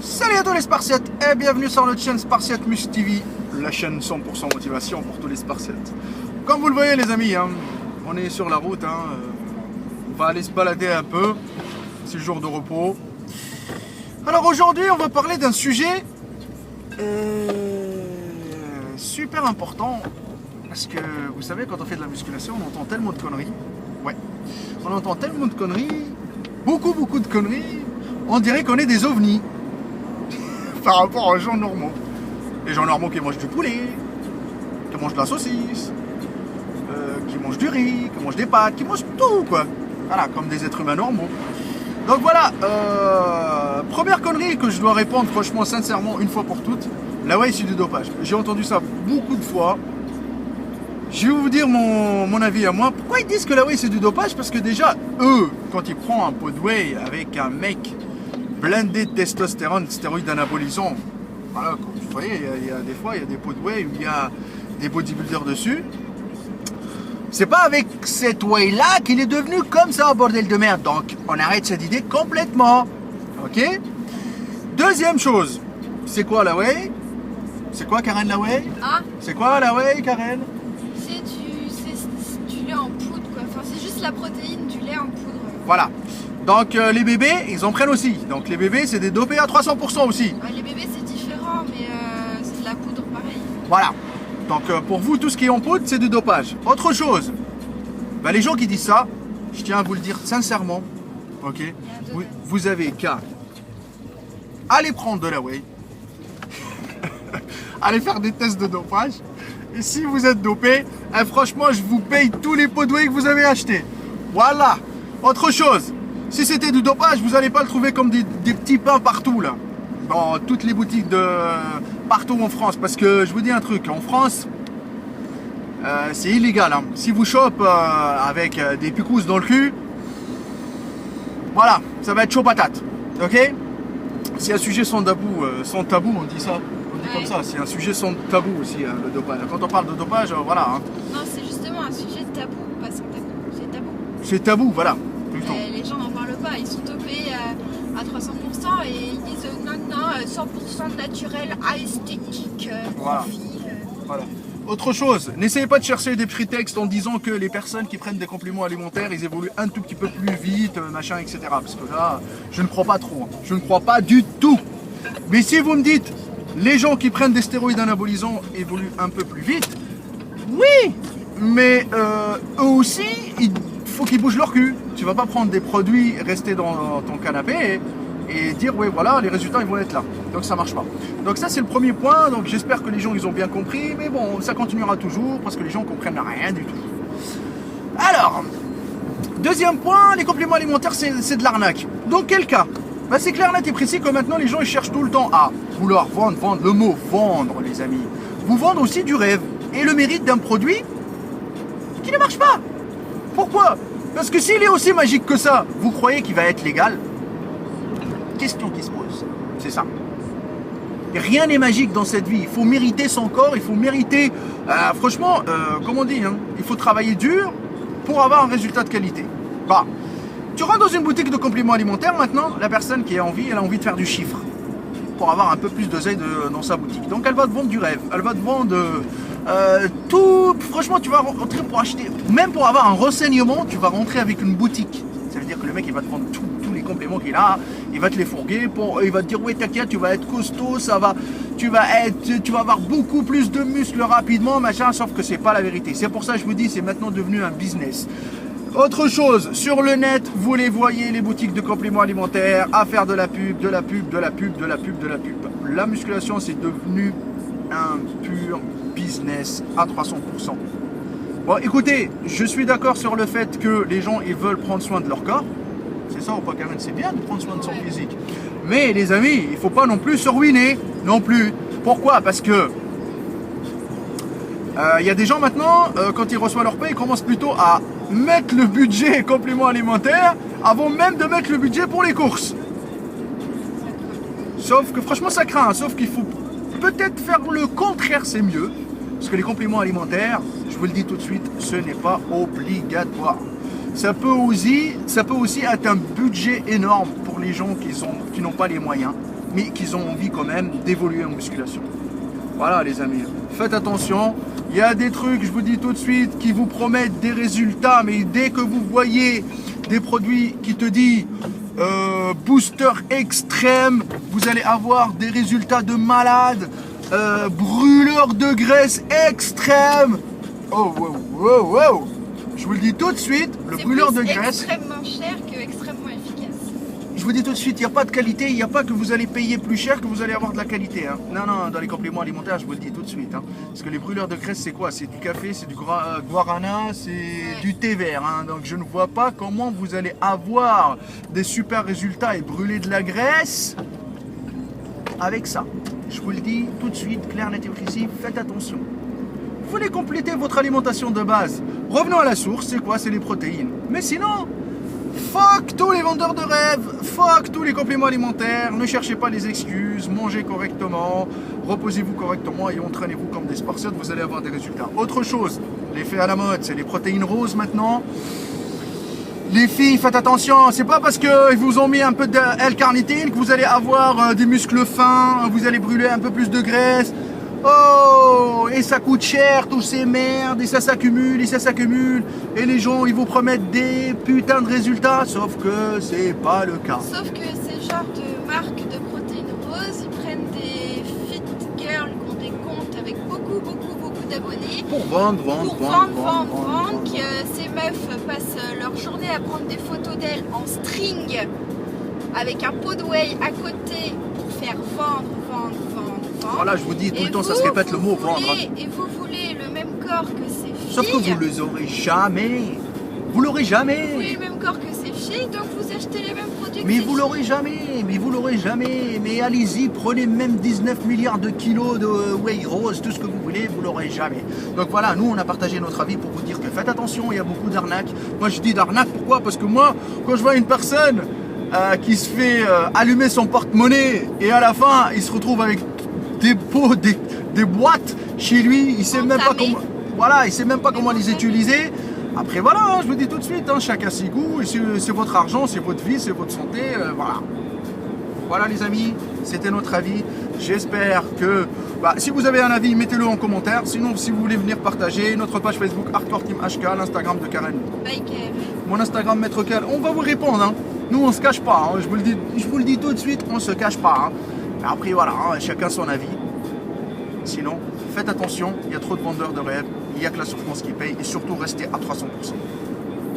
Salut à tous les Spartiates et bienvenue sur notre chaîne Spartiate Mus TV, la chaîne 100% motivation pour tous les Spartiates. Comme vous le voyez les amis, on est sur la route, on va aller se balader un peu, c'est le jour de repos. Alors aujourd'hui on va parler d'un sujet super important, parce que vous savez quand on fait de la musculation on entend tellement de conneries, on entend tellement de conneries, beaucoup de conneries, on dirait qu'on est des ovnis. Par rapport aux gens normaux. Les gens normaux qui mangent du poulet, qui mangent de la saucisse, qui mangent du riz, qui mangent des pâtes, qui mangent tout quoi. Voilà, comme des êtres humains normaux. Donc voilà, première connerie que je dois répondre franchement, sincèrement, une fois pour toutes, la whey c'est du dopage. J'ai entendu ça beaucoup de fois. Je vais vous dire mon avis à moi. Pourquoi ils disent que la whey c'est du dopage? Parce que déjà, eux, quand ils prennent un pot de whey avec un mec blindé de testostérone, stéroïdes anabolisants. Voilà, comme vous voyez, il y a des fois, il y a des pots de whey où il y a des bodybuilders dessus. C'est pas avec cette whey là qu'il est devenu comme ça, bordel de merde. Donc, on arrête cette idée complètement. Ok? Deuxième chose, c'est quoi la whey? C'est quoi, Karen, la whey? Ah, C'est quoi la whey, Karen? c'est du lait en poudre quoi. Enfin, c'est juste la protéine du lait en poudre. Voilà. Donc, les bébés, ils en prennent aussi. Donc, les bébés, c'est des dopés à 300% aussi. Ouais, les bébés c'est différent, mais c'est de la poudre pareil. Voilà. Donc pour vous, tout ce qui est en poudre, c'est du dopage. Autre chose, les gens qui disent ça, je tiens à vous le dire sincèrement, ok, vous avez qu'à aller prendre de la whey, aller faire des tests de dopage, et si vous êtes dopé, franchement, je vous paye tous les pots de whey que vous avez achetés. Voilà. Autre chose, si c'était du dopage, vous n'allez pas le trouver comme des petits pains partout là. Dans toutes les boutiques de partout en France, parce que je vous dis un truc, en France c'est illégal, si vous chopez avec des picousses dans le cul, voilà, ça va être chaud patate, ok. C'est un sujet sans tabou, on dit ça, on dit comme ça, c'est un sujet sans tabou aussi, le dopage. Quand on parle de dopage, voilà. Non, c'est justement un sujet tabou, pas sans tabou, c'est tabou. C'est tabou, voilà, plutôt. Les gens n'en parlent pas, ils sont dopés à 300% et ils disent non, 100% naturel, esthétique, Voilà. profil. Voilà. Autre chose, n'essayez pas de chercher des prétextes en disant que les personnes qui prennent des compléments alimentaires, ils évoluent un tout petit peu plus vite, machin, etc. Parce que là, je ne crois pas trop. Je ne crois pas du tout. Mais si vous me dites, les gens qui prennent des stéroïdes anabolisants évoluent un peu plus vite, oui, mais eux aussi, il faut qu'ils bougent leur cul. Tu vas pas prendre des produits, rester dans ton canapé et dire ouais voilà les résultats ils vont être là, donc ça marche pas. Donc ça c'est le premier point, donc j'espère que les gens ils ont bien compris, mais bon ça continuera toujours parce que les gens comprennent rien du tout. Alors deuxième point, les compléments alimentaires c'est de l'arnaque. Dans quel cas? C'est clair net et précis que maintenant les gens ils cherchent tout le temps à vouloir vendre, le mot vendre les amis, vous vendre aussi du rêve et le mérite d'un produit qui ne marche pas. Pourquoi? Parce que s'il est aussi magique que ça, vous croyez qu'il va être légal? Question qui se pose, c'est ça. Rien n'est magique dans cette vie, il faut mériter son corps, il faut mériter, franchement, comme on dit, il faut travailler dur pour avoir un résultat de qualité. Tu rentres dans une boutique de compléments alimentaires maintenant, la personne qui a envie, elle a envie de faire du chiffre pour avoir un peu plus d'oseille dans sa boutique. Donc elle va te vendre du rêve, elle va te vendre tout, franchement tu vas rentrer pour acheter, même pour avoir un renseignement, tu vas rentrer avec une boutique. Ça veut dire que le mec il va te vendre tous les compléments qu'il a, il va te les fourguer, il va te dire ouais t'inquiète, tu vas être costaud, tu vas avoir beaucoup plus de muscles rapidement, machin, sauf que c'est pas la vérité. C'est pour ça que je vous dis, c'est maintenant devenu un business. Autre chose, sur le net, vous les voyez, les boutiques de compléments alimentaires, à faire de la pub, de la pub, de la pub, de la pub, de la pub. La musculation c'est devenu un pur business à 300%. Bon écoutez, je suis d'accord sur le fait que les gens ils veulent prendre soin de leur corps. C'est ça ou pas Karen? C'est bien de prendre soin de son physique. Mais les amis, il ne faut pas non plus se ruiner. Non plus. Pourquoi? Parce que y a des gens maintenant, quand ils reçoivent leur paie, ils commencent plutôt à mettre le budget complément alimentaire avant même de mettre le budget pour les courses. Sauf que franchement ça craint. Sauf qu'il faut peut-être faire le contraire, c'est mieux. Parce que les compléments alimentaires, je vous le dis tout de suite, ce n'est pas obligatoire. Ça peut aussi être un budget énorme pour les gens qui n'ont pas les moyens. mais qu'ils ont envie quand même d'évoluer en musculation. Voilà les amis, faites attention. Il y a des trucs, je vous dis tout de suite, qui vous promettent des résultats, mais dès que vous voyez des produits qui te disent booster extrême, vous allez avoir des résultats de malade, brûleur de graisse extrême. Oh wow, wow, wow. Je vous le dis tout de suite, le brûleur de graisse. C'est extrêmement cher que extrêmement efficace. Je vous dis tout de suite, il n'y a pas de qualité, il n'y a pas que vous allez payer plus cher que vous allez avoir de la qualité. Hein. Non, non, dans les compléments alimentaires, je vous le dis tout de suite. Hein. Parce que les brûleurs de graisse, c'est quoi? C'est du café, c'est du guarana, c'est du thé vert. Hein. Donc je ne vois pas comment vous allez avoir des super résultats et brûler de la graisse avec ça. Je vous le dis tout de suite, clair, net et précis, faites attention. Vous voulez compléter votre alimentation de base. Revenons à la source, c'est quoi? C'est les protéines. Mais sinon... fuck tous les vendeurs de rêves, fuck tous les compléments alimentaires, ne cherchez pas les excuses, mangez correctement, reposez-vous correctement et entraînez-vous comme des sportifs, vous allez avoir des résultats. Autre chose, l'effet à la mode, c'est les protéines roses maintenant. Les filles, faites attention, c'est pas parce qu'ils vous ont mis un peu de L-carnitine que vous allez avoir des muscles fins, vous allez brûler un peu plus de graisse. Oh, et ça coûte cher, tous ces merdes, et ça s'accumule, et les gens, ils vous promettent des putains de résultats, sauf que c'est pas le cas. Sauf que ces genres de marques de protéines roses, ils prennent des fit girls qui ont des comptes avec beaucoup d'abonnés. Pour vendre, que ces meufs passent leur journée à prendre des photos d'elles en string, avec un pot de whey à côté, pour faire vendre. Voilà, je vous dis, tout le temps, ça se répète le mot vendre. Et vous voulez le même corps que ces filles. Sauf que vous ne les aurez jamais. Vous l'aurez jamais. Vous voulez le même corps que ces filles, donc vous achetez les mêmes produits. Mais vous l'aurez jamais. Mais allez-y, prenez même 19 milliards de kilos de whey rose, tout ce que vous voulez, vous l'aurez jamais. Donc voilà, nous, on a partagé notre avis pour vous dire que faites attention, il y a beaucoup d'arnaques. Moi, je dis d'arnaque, pourquoi? Parce que moi, quand je vois une personne qui se fait allumer son porte-monnaie et à la fin, il se retrouve avec des pots, des boîtes chez lui, il sait même pas comment, voilà, il sait même pas comment les utiliser. Après voilà, hein, je vous dis tout de suite, hein, chacun ses goûts, c'est votre argent, c'est votre vie, c'est votre santé, voilà. Voilà les amis, c'était notre avis. J'espère que, si vous avez un avis, mettez-le en commentaire. Sinon, si vous voulez venir partager, notre page Facebook Hardcore Team HK, l'Instagram de Karen. Mon Instagram Maître Cal, on va vous répondre. Hein. Nous, on se cache pas. Hein. Je vous le dis tout de suite, on se cache pas. Hein. Après voilà, hein, chacun son avis. Sinon, faites attention, il y a trop de vendeurs de rêves, il n'y a que la souffrance qui paye et surtout restez à 300%.